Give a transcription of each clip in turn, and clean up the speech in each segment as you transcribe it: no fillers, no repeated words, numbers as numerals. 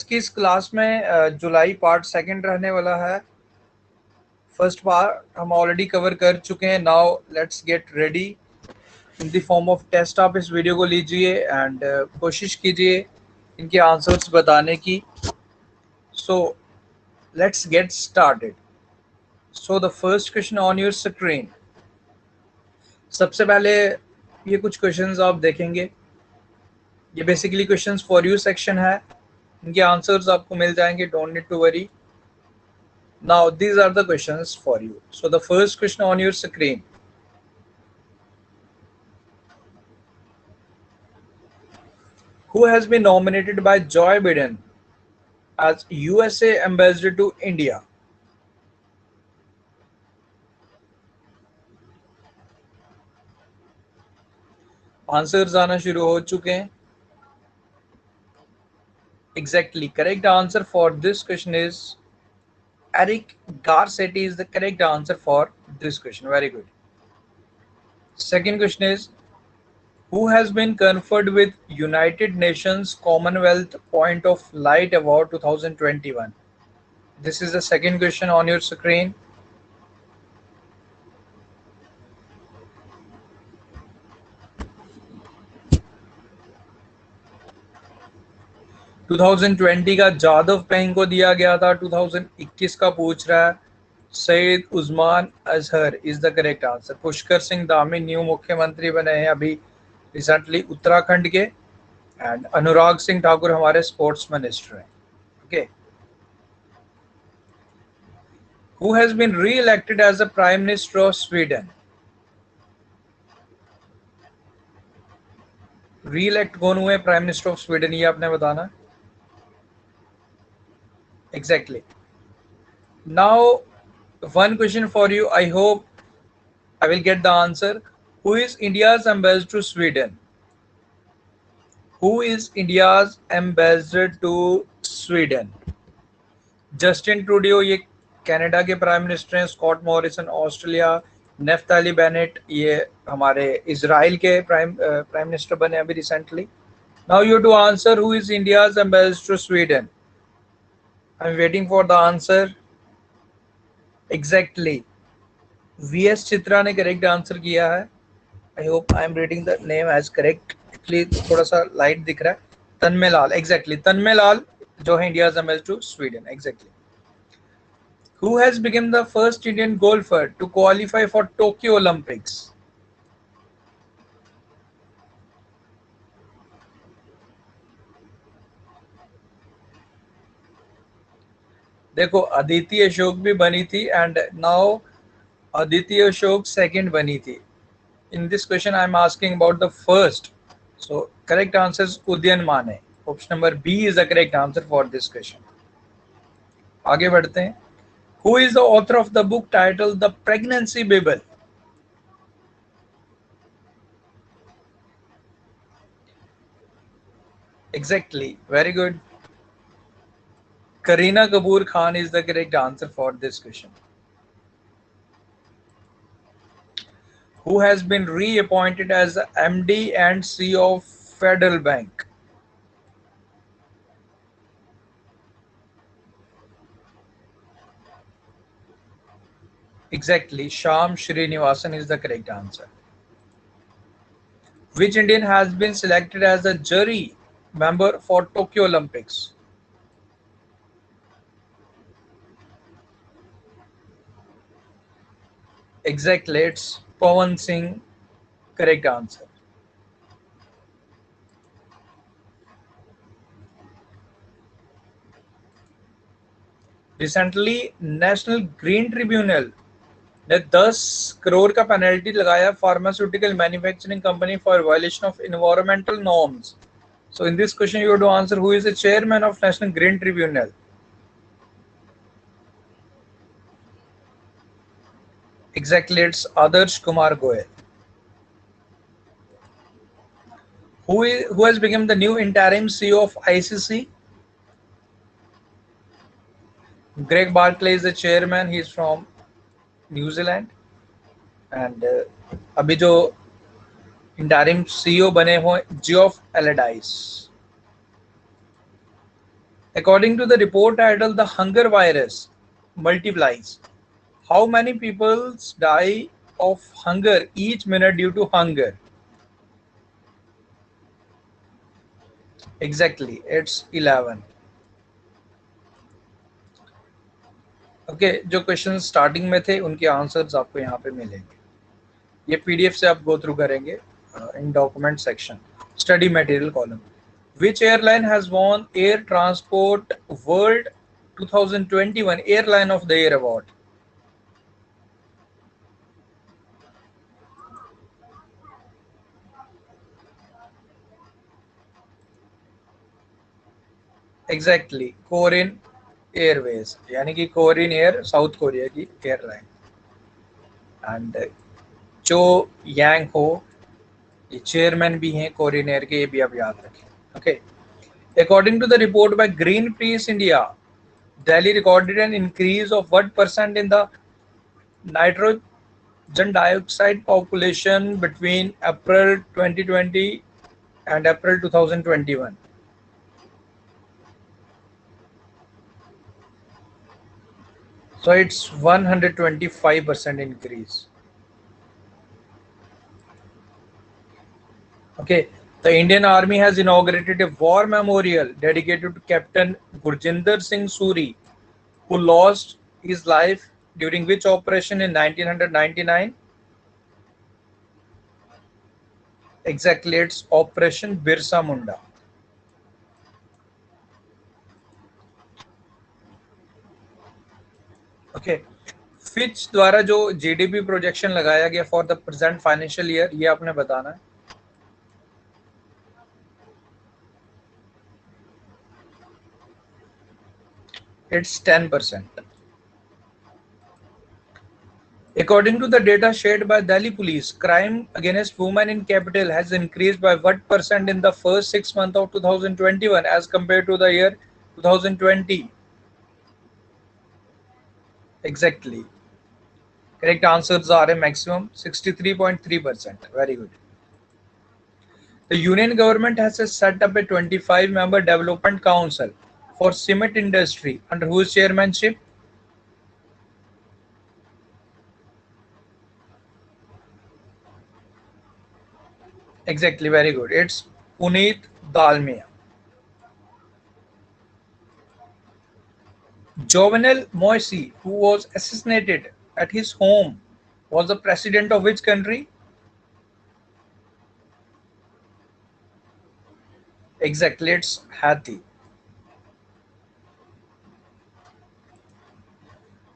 की इस क्लास में जुलाई पार्ट सेकंड रहने वाला है। फर्स्ट पार्ट हम ऑलरेडी कवर कर चुके हैं। Now let's get ready in the form of test. आप इस वीडियो को लीजिए एंड कोशिश कीजिए इनके आंसर्स बताने की। So let's get started. So the first question on your screen. सबसे पहले ये कुछ क्वेश्चंस आप देखेंगे। ये basically questions for you section है, इनके आंसर्स आपको मिल जाएंगे, don't need to worry. Now these are the questions for you. So the first question on your screen. Who has been nominated by Joe Biden as USA ambassador to India? Answers आना शुरू हो चुके हैं। Exactly. Correct answer for this question is Eric Garcetti is the correct answer for this question. Very good. Second question is, who has been conferred with United Nations Commonwealth Point of Light Award 2021? This is the second question on your screen. 2020 का जादव पेंग को दिया गया था। 2021 का पूछ रहा है। Saeed Usman Azhar is the correct answer. Pushkar Singh Dhami new मुख्यमंत्री बने हैं अभी रिसेंटली उत्तराखंड के, एंड अनुराग सिंह ठाकुर हमारे स्पोर्ट्स मिनिस्टर हैं। Okay. Who has been re elected as the prime minister of Sweden? Re elect कौन हुए प्राइम मिनिस्टर ऑफ स्वीडन, ये आपने बताना। Exactly. Now one question for you. I hope I will get the answer. Who is India's ambassador to Sweden? Who is India's ambassador to Sweden? Justin Trudeau ये Canada के prime minister हैं। Scott Morrison Australia. Naftali Bennett ये हमारे Israel के prime minister बने अभी recently. Now you to answer who is India's ambassador to Sweden. I am waiting for the answer. Exactly, V S Chitra ने correct answer किया है। I hope I am reading the name as correct. Actually थोड़ा सा light दिख रहा है। तन्मय लाल, exactly तन्मय लाल जो है India's ambassador to Sweden. Exactly. Who has become the first Indian golfer to qualify for Tokyo Olympics? देखो अदिति अशोक भी बनी थी and now Aditi Ashok second बनी थी। In this question I am asking about the first. So correct answer is Udayan माने. Option number B is the correct answer for this question. आगे बढ़ते हैं। Who is the author of the book titled The Pregnancy Bible? Exactly, very good. Kareena Kapoor Khan is the correct answer for this question. Who has been reappointed as the MD and CEO of Federal Bank? Exactly, Shyam Srinivasan is the correct answer. Which Indian has been selected as a jury member for Tokyo Olympics? Exactly, it's Pawan Singh. Correct answer. Recently, National Green Tribunal ने 10 करोड़ का penalty लगाया pharmaceutical manufacturing company for violation of environmental norms. So in this question you have to answer who is the chairman of National Green Tribunal. Exactly, it's Adarsh Kumar Goyal. Who has become the new interim CEO of ICC? Greg Barclay is the chairman. He is from New Zealand. And अभी जो interim CEO बने हुए Geoff Allardyce. According to the report titled The Hunger Virus Multiplies, how many people die of hunger each minute due to hunger? Exactly, it's 11. Okay जो question starting में थे उनके answers आपको यहाँ पे मिलेंगे. ये पीडीएफ से आप गो थ्रू करेंगे इन document section study material column. Which airline has won Air Transport World 2021 Airline of the Year award? Exactly, Korean Airways, यानी कि कोरियन एयर साउथ कोरिया की एयरलाइन. एंड जो यांग हो ये चेयरमैन भी हैं कोरियन एयर के, ये भी आप याद रखें. Okay. According to the report by Greenpeace India, Delhi recorded an increase of what percent in the nitrogen dioxide population between April 2020 and April 2021? So it's 125% increase. Okay. The Indian Army has inaugurated a war memorial dedicated to Captain Gurjinder Singh Suri, who lost his life during which operation in 1999? Exactly, it's Operation Birsa Munda. Okay. Fitch द्वारा जो GDP projection लगाया गया for the present financial year, ये आपने बताना है. It's 10%. According to the data shared by Delhi Police, crime against women in capital has increased by what percent in the first 6 months of 2021 as compared to the year 2020? Exactly. Correct answers are a maximum 63.3%. Very good. The union government has set up a 25-member development council for cement industry under whose chairmanship? Exactly, very good. It's Puneet Dalmia. Jovenel Moise, who was assassinated at his home, was the president of which country? Exactly, it's Haiti.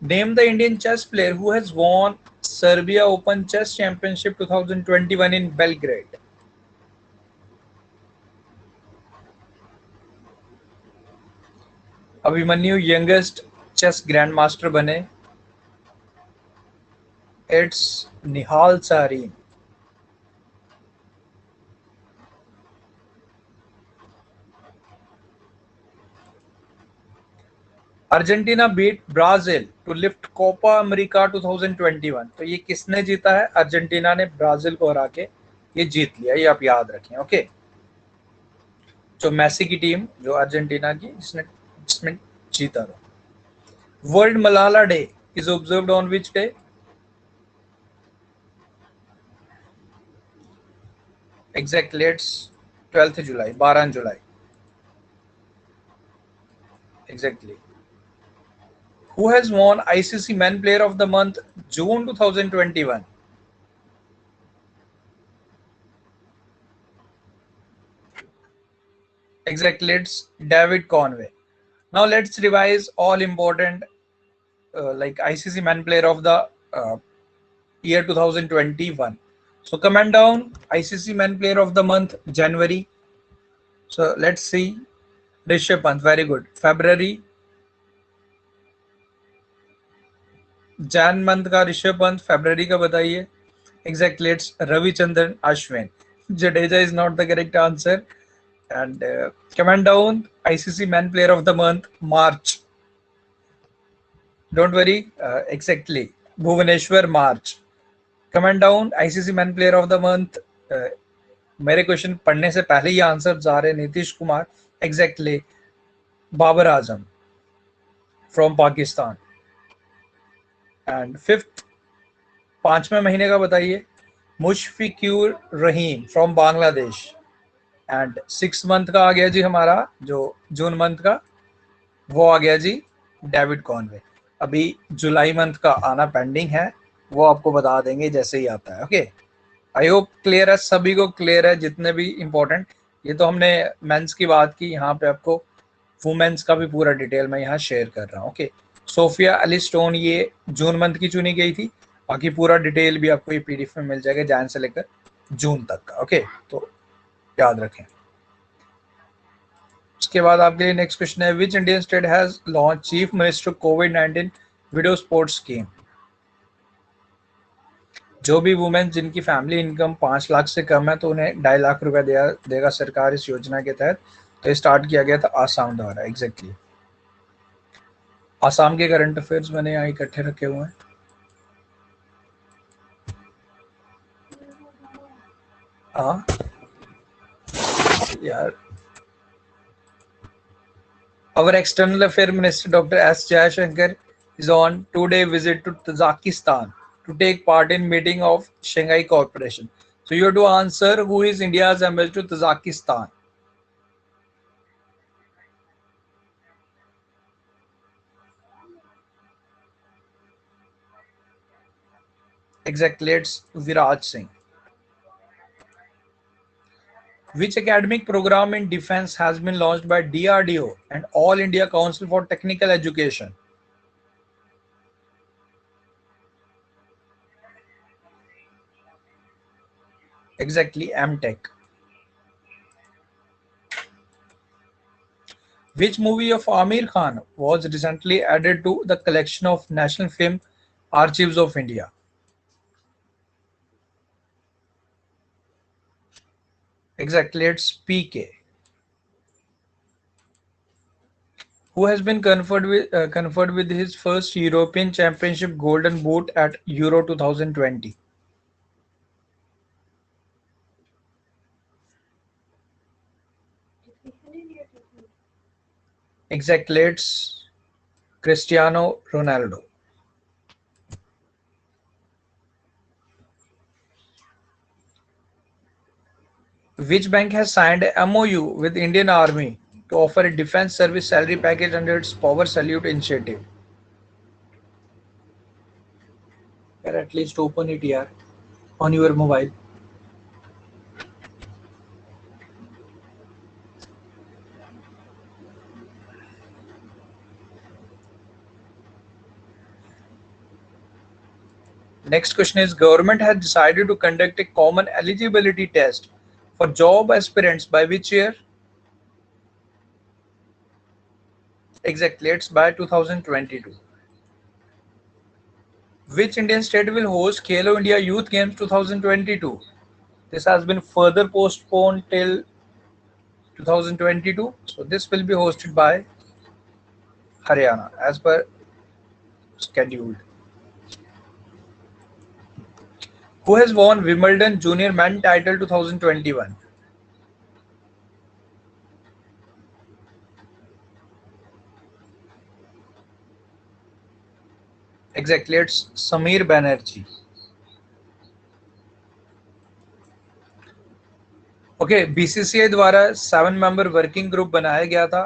Name the Indian chess player who has won Serbia Open Chess Championship 2021 in Belgrade. Abhimanyu youngest chess grand master बने. It's Nihal Sarin. Argentina beat Brazil to lift Copa America 2021. तो ये किसने जीता है? Argentina ने Brazil को हरा के ये जीत लिया, ये आप याद रखें. ओके. जो मेसी की टीम, जो अर्जेंटीना की, जिसमें जीता था. World Malala day is observed on which day? Exactly, it's 12th July, 12 July. Exactly. Who has won ICC Men Player of the Month June 2021? Exactly, it's David Conway. Now let's revise all important like ICC Men Player of the year 2021. So comment down ICC Men Player of the Month January. So let's see. Rishabh Pant, very good. February. Jan month का Rishabh Pant, February का बताइए. Exactly, it's Ravichandran Ashwin. Jadeja is not the correct answer. And comment down ICC Man Player of the Month March. Don't worry. Exactly, Bhuvaneshwar March. Comment down ICC Man Player of the Month. मेरे question पढ़ने से पहले ही answer जा रहे. Nitish Kumar. Exactly, Babar Azam from Pakistan. And fifth, 5वें महीने का बताइए, Mushfiqur Rahim from Bangladesh. And 6 month का आ गया जी हमारा, जो जून मंथ का, वो आ गया जी डेविड कॉनवे। अभी जुलाई मंथ का आना पेंडिंग है, वो आपको बता देंगे जैसे ही आता है। ओके, आई होप क्लियर है, सभी को क्लियर है जितने भी इंपॉर्टेंट। ये तो हमने मेंस की बात की, यहाँ पे आपको वुमेन्स का भी पूरा डिटेल मैं यहाँ शेयर कर रहा हूँ। ओके, सोफिया एलिस्टोन ये जून मंथ की चुनी गई थी, बाकी पूरा डिटेल भी आपको ये पीडीएफ में मिल जाएगा जैन से लेकर जून तक का। ओके, तो याद रखें। उसके बाद आपके लिए नेक्स्ट क्वेश्चन है, which Indian state has launch chief minister covid video support scheme. जो भी वुमेन जिनकी फैमिली इनकम 5 लाख से कम है तो उन्हें 2.5 लाख रुपए देगा सरकार इस योजना के तहत। तो स्टार्ट किया गया था आसाम द्वारा। एग्जैक्टली, आसाम के करंट अफेयर्स मैंने यहाँ इकट्ठे रखे हुए हैं। हाँ यार, our external affair minister Dr. S. Jayashankar is on 2-day visit to Tajikistan to take part in meeting of Shanghai Cooperation. So you have to answer who is India's ambassador to Tajikistan. Exactly, it's Viraj Singh. Which academic program in defense has been launched by DRDO and All India Council for Technical Education? Exactly, MTech. Which movie of Amir Khan was recently added to the collection of National Film Archives of India? Exactly, it's PK. Who has been conferred with his first European Championship Golden Boot at Euro 2020? Exactly, it's Cristiano Ronaldo. Which bank has signed a MOU with Indian Army to offer a defense service salary package under its Power Salute initiative? At least open it here on your mobile. Next question is, government has decided to conduct a common eligibility test for job aspirants by which year? Exactly, it's by 2022. Which Indian state will host Khelo India Youth Games 2022? This has been further postponed till 2022. So this will be hosted by Haryana as per scheduled. Who has won Wimbledon Junior Men title 2021? Exactly, it's Samir Banerjee. Okay, BCCI द्वारा 7-member working group बनाया गया था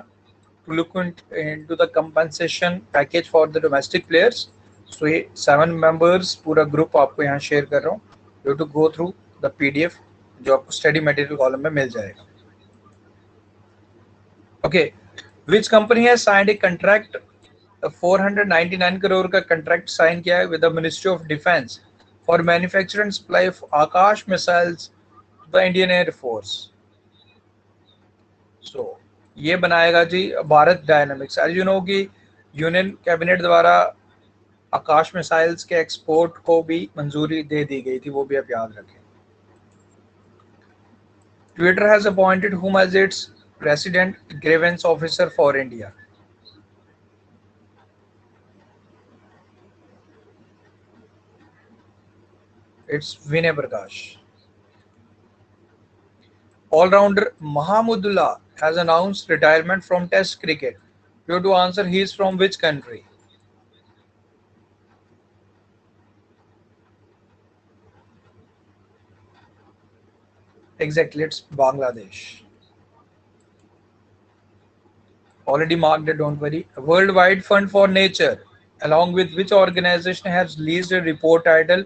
to look into the compensation package for the domestic players. So ये 7 members पूरा group आपको यहाँ share कर रहा हूँ। You to go through the PDF जो आपको स्टडी मटेरियल कॉलम में मिल जाएगा। Okay, which company has signed a contract, 499 crore का कंट्रैक्ट साइन किया है with the ministry of defence for manufacture and supply of Akash missiles the Indian Air Force. So ये बनाएगा जी Bharat Dynamics. As you know कि यूनियन कैबिनेट द्वारा Akash missiles के export को भी मंजूरी दे दी गई थी, वो भी आप याद रखें। Twitter has appointed whom as its resident grievance officer for India? It's Vinay Prakash. All-rounder Mahamudullah has announced retirement from Test cricket You have to answer he is from which country. Exactly, it's Bangladesh. Already marked it, don't worry. A Worldwide Fund for Nature, along with which organization has released a report titled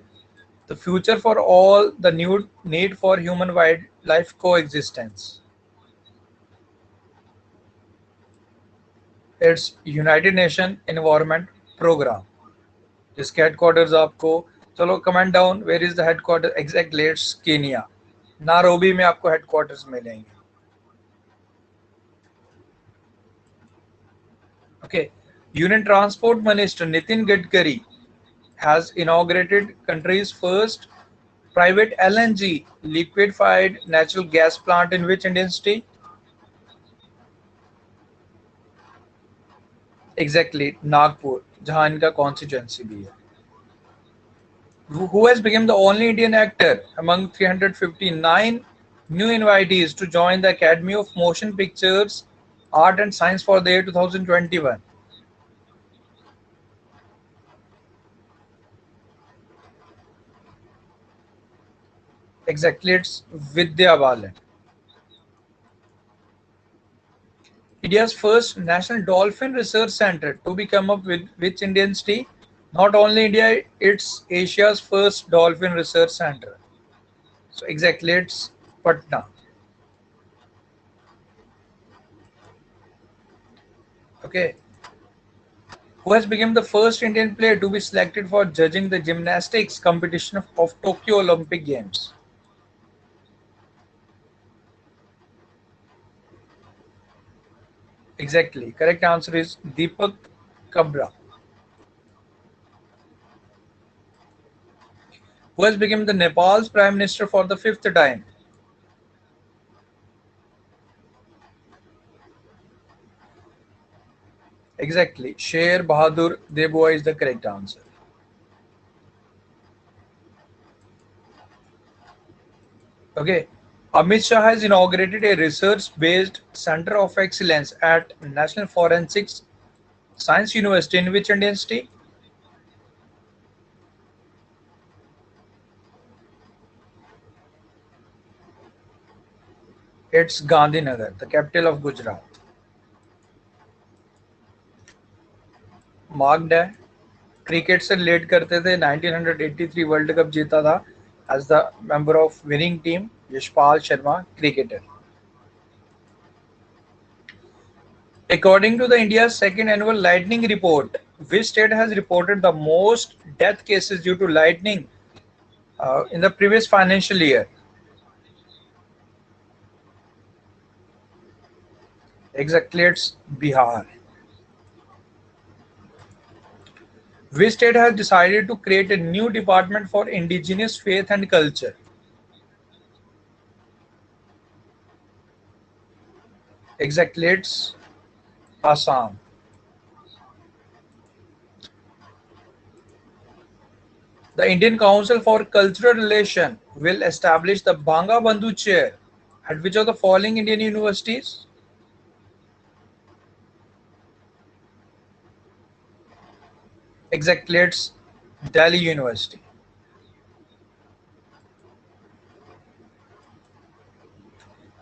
The Future for All, the New Need for Human Wildlife Coexistence. It's United Nation Environment Program. जिसके headquarters आपको, चलो comment down, where is the headquarter? Exactly it's Kenya, Nairobi में आपको headquarters मिलेंगे. Okay, Union Transport Minister Nitin Gadkari has inaugurated country's first private LNG liquefied natural gas plant in which Indian state? Exactly, Nagpur, जहां इनका constituency भी है. Who has become the only Indian actor among 359 new invitees to join the Academy of Motion Pictures Art and Science for the year 2021? Exactly, it's Vidya Balan. India's first national dolphin research center to be come up with which Indian state? Not only India, it's Asia's first dolphin research center. So exactly, it's Patna. Okay. Who has become the first Indian player to be selected for judging the gymnastics competition of Tokyo Olympic Games? Exactly. Correct answer is Deepak Kabra. Who has become the Nepal's Prime Minister for the fifth time? Exactly. Sher Bahadur Debua is the correct answer. Okay. Amit Shah has inaugurated a research-based Center of Excellence at National Forensics Science University in which Indian state? It's Gandhinagar, the capital of Gujarat. Marked है. Cricket से relate करते थे. 1983 world cup जीता था as the member of winning team Yashpal Sharma, cricketer. According to the India's second annual lightning report, which state has reported the most death cases due to lightning in the previous financial year? Exactly, it's Bihar. Which state has decided to create a new department for indigenous faith and culture? Exactly, it's Assam. The Indian Council for Cultural Relation will establish the Banga Bandhu Chair at which of the following Indian universities? Exactly, it's Delhi University.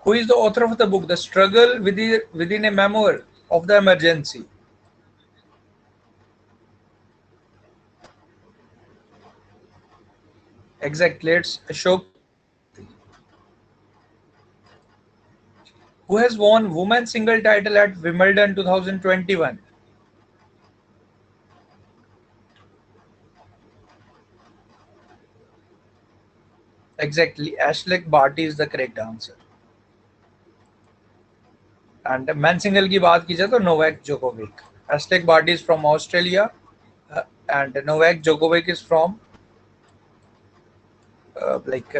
Who is the author of the book The Struggle Within a Memoir of the Emergency? Exactly, it's Ashok. Who has won women's single title at Wimbledon 2021? Exactly, Ashleigh Barty is the correct answer. And men single की बात की जाए तो Novak Djokovic. Ashleigh Barty is from Australia and Novak Djokovic is from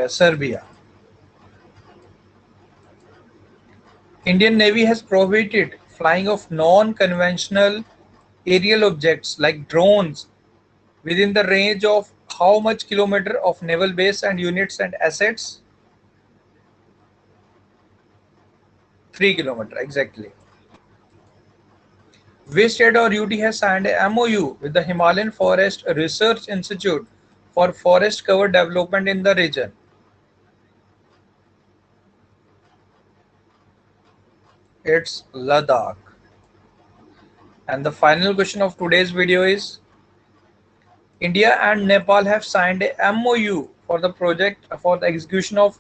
Serbia. Indian Navy has prohibited flying of non-conventional aerial objects like drones within the range of how much kilometer of naval base and units and assets? 3 kilometer, exactly. Which state or UT has signed a MOU with the Himalayan Forest Research Institute for forest cover development in the region? It's Ladakh. And the final question of today's video is, India and Nepal have signed a MOU for the project for the execution of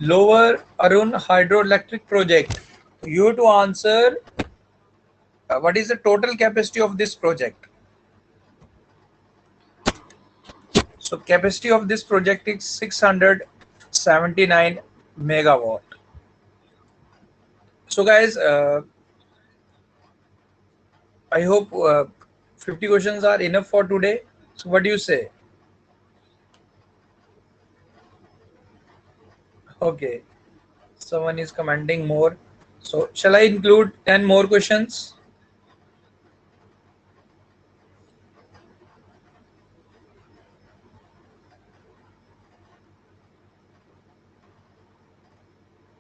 Lower Arun hydroelectric project. You have to answer what is the total capacity of this project. So capacity of this project is 679 megawatt. So guys, I hope 50 questions are enough for today. So what do you say? Okay, someone is commenting more. So shall I include 10 more questions?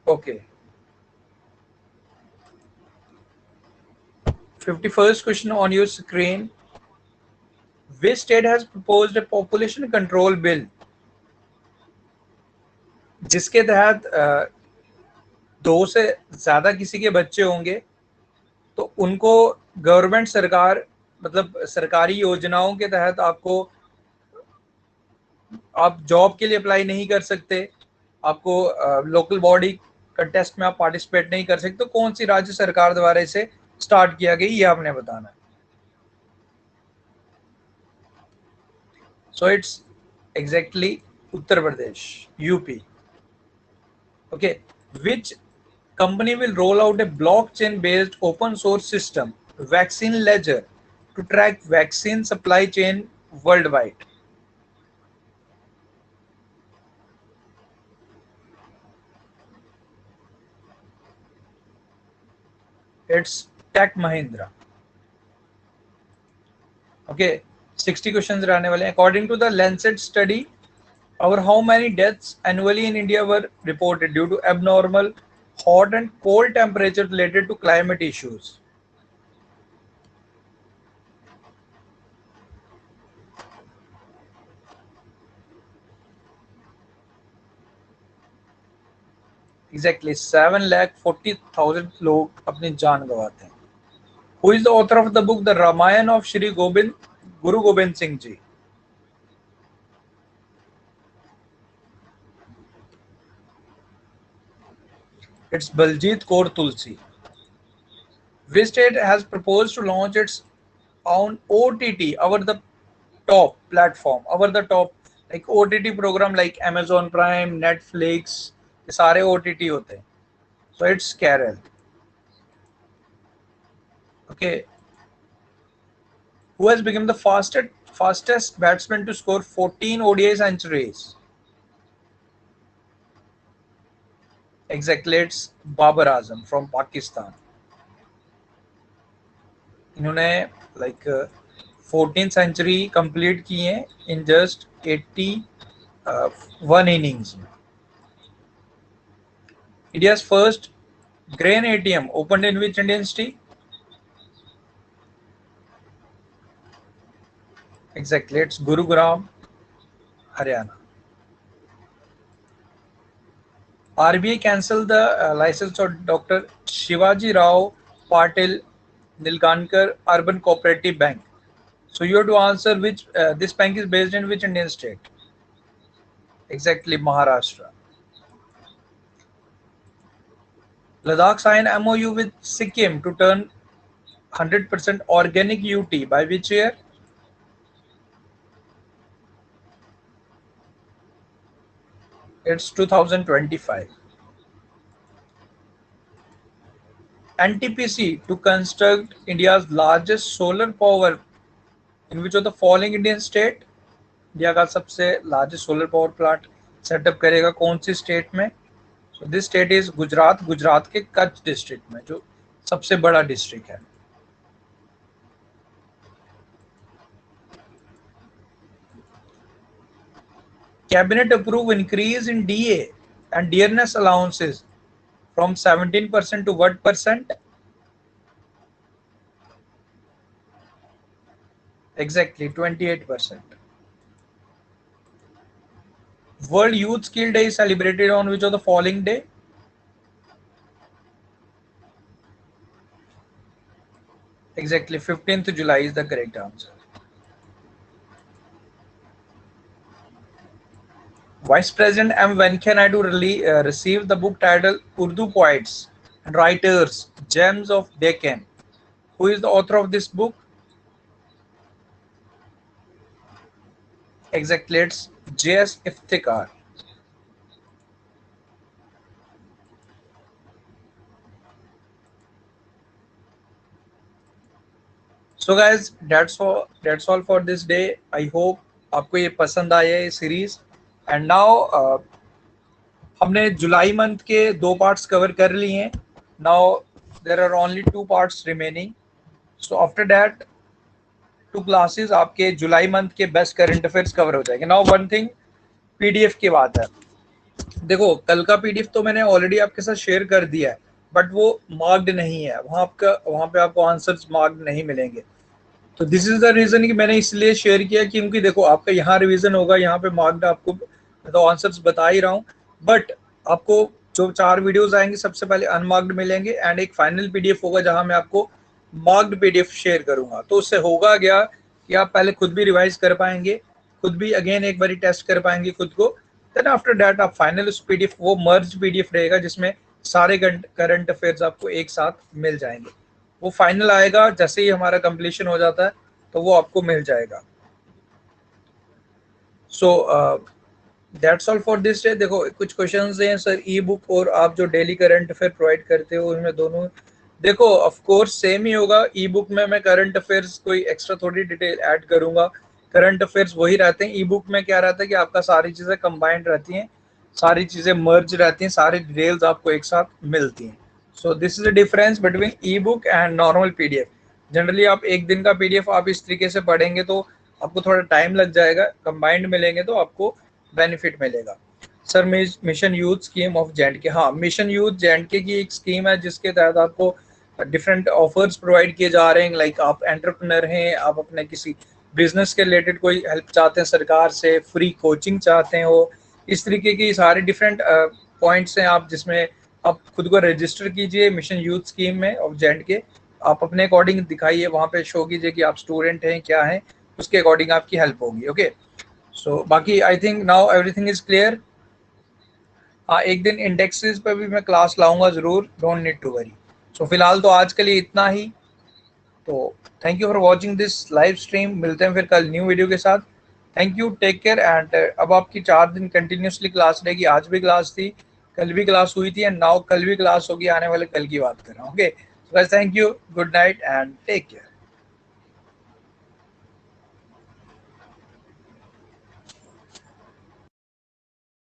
Okay. 51st question on your screen. Which state has proposed a population control bill जिसके तहत 2 से ज्यादा किसी के बच्चे होंगे तो उनको गवर्नमेंट सरकार मतलब सरकारी योजनाओं के तहत आपको आप जॉब के लिए अप्लाई नहीं कर सकते, आपको लोकल बॉडी कंटेस्ट में आप पार्टिसिपेट नहीं कर सकते, तो कौन सी राज्य सरकार द्वारा इसे स्टार्ट किया गया ये आपने बताना है. So it's exactly Uttar Pradesh, UP. Okay, which company will roll out a blockchain based open source system, Vaccine Ledger, to track vaccine supply chain worldwide? It's Tech Mahindra. Okay, 60 questions रहने वाले हैं. According to the Lancet study, over how many deaths annually in India were reported due to abnormal hot and cold temperature related to climate issues? Exactly 7,40,000 लोग अपनी जान गंवाते हैं. Who is the author of the book The Ramayana of Shri Gobind, Guru Gobind Singh Ji? It's Baljit Kaur Tulsi. Which state has proposed to launch its own OTT over the top platform, over the top like OTT program like Amazon Prime, Netflix, ये सारे OTT होते हैं. So it's Kerala. Okay. Who has become the fastest batsman to score 14 ODI centuries? Exactly, it's Babar Azam from Pakistan. इन्होंने like 14 century complete की हैं in just 81 innings में. India's first grain ATM opened in which Indian city? Exactly, it's Gurugram, Haryana. RBI cancelled the license of Dr. Shivaji Rao Patil Nilgankar Urban Cooperative Bank. So you have to answer which this bank is based in which Indian state? Exactly, Maharashtra. Ladakh signed MOU with Sikkim to turn 100% organic UT by which year? It's 2025. NTPC to construct India's largest solar power in which of the following Indian state? India का सबसे largest solar power plant setup करेगा कौन सी state में? So this state is Gujarat. Gujarat के Kutch district में जो सबसे बड़ा डिस्ट्रिक्ट है. Cabinet approve increase in DA and dearness allowances from 17% to what percent? Exactly, 28%. World Youth Skill Day is celebrated on which of the following day? Exactly, 15th July is the correct answer. Vice President M. Venkaiah Naidu received the book titled Urdu Poets and Writers, Gems of Deccan. Who is the author of this book? Exactly, it's J.S. Iftikhar. So guys, that's all for this day. I hope आपको ये पसंद आया ये series. And now हमने जुलाई month के 2 parts cover कर लिए हैं. Now there are only 2 parts remaining. So after that 2 classes आपके जुलाई मंथ के बेस्ट करंट अफेयर्स कवर हो जाएंगे. नाउ वन थिंग, पीडीएफ की बात है. देखो कल का पीडीएफ तो मैंने ऑलरेडी आपके साथ शेयर कर दिया है, बट वो मार्क्ड नहीं है. वहां पे आपको आंसर्स मार्क्ड नहीं मिलेंगे. तो दिस इज द रीजन कि मैंने इसलिए शेयर किया क्योंकि देखो आपका यहाँ रिवीजन होगा, यहाँ पे मार्क्ड आपको तो आंसर्स बता ही रहा हूँ, बट आपको जो 4 वीडियोस आएंगे सबसे पहले अनमार्क्ड मिलेंगे एंड एक फाइनल पीडीएफ होगा जहां मैं आपको मार्क्ड पीडीएफ शेयर करूंगा. तो उससे होगा क्या कि आप पहले खुद भी रिवाइज कर पाएंगे, खुद भी अगेन एक बार टेस्ट कर पाएंगे खुद को. देन आफ्टर दैट आप फाइनल उस पीडीएफ, वो मर्ज पीडीएफ रहेगा जिसमें सारे करंट अफेयर्स आपको एक साथ मिल जाएंगे. वो फाइनल आएगा जैसे ही हमारा कंप्लीशन हो जाता है तो वो आपको मिल जाएगा. So that's all for this day. देखो कुछ क्वेश्चंस हैं सर, ई बुक और आप जो डेली करंट अफेयर प्रोवाइड करते हो उनमें दोनों, देखो ऑफ कोर्स सेम ही होगा. ई बुक में मैं करंट अफेयर्स कोई एक्स्ट्रा थोड़ी डिटेल ऐड करूंगा, करंट अफेयर्स वही रहते हैं. ई बुक में क्या रहता है कि आपका सारी चीजें कंबाइंड रहती हैं, सारी चीजें मर्ज रहती हैं, सारी डिटेल्स आपको एक साथ मिलती हैं. So this is the difference between E book and normal PDF. Generally आप एक दिन का पीडीएफ आप इस तरीके से पढ़ेंगे तो आपको थोड़ा टाइम लग जाएगा, कंबाइंड मिलेंगे तो आपको बेनिफिट मिलेगा. Sir mission youth scheme of J&K, हाँ मिशन यूथ जेएंडके की एक स्कीम है जिसके तहत आपको डिफरेंट ऑफर्स प्रोवाइड किए जा रहे हैं. लाइक आप एंटरप्रेन्योर हैं, आप अपने किसी बिजनेस के रिलेटेड कोई हेल्प चाहते हैं सरकार से, फ्री कोचिंग चाहते हो, इस तरीके की सारे डिफरेंट पॉइंट्स हैं आप जिसमें आप खुद को रजिस्टर कीजिए मिशन यूथ स्कीम में ऑफ जेएंडके. आप अपने अकॉर्डिंग दिखाइए, वहाँ पे शो कीजिए कि आप स्टूडेंट हैं क्या हैं, उसके अकॉर्डिंग आपकी हेल्प होगी. ओके सो बाकी I think now everything is clear. हाँ एक दिन इंडेक्सेस पे भी मैं क्लास लाऊंगा जरूर, don't need to worry. So फिलहाल तो आज के लिए इतना ही. तो thank you for watching this live stream. मिलते हैं फिर कल न्यू वीडियो के साथ. Thank you, take care. And अब आपकी 4 दिन कंटिन्यूसली क्लास रहेगी. आज भी क्लास थी, कल भी क्लास हुई थी एंड नाउ कल भी क्लास होगी. आने वाले कल की बात कर रहा हूँ. Okay guys, thank you, good night and take care.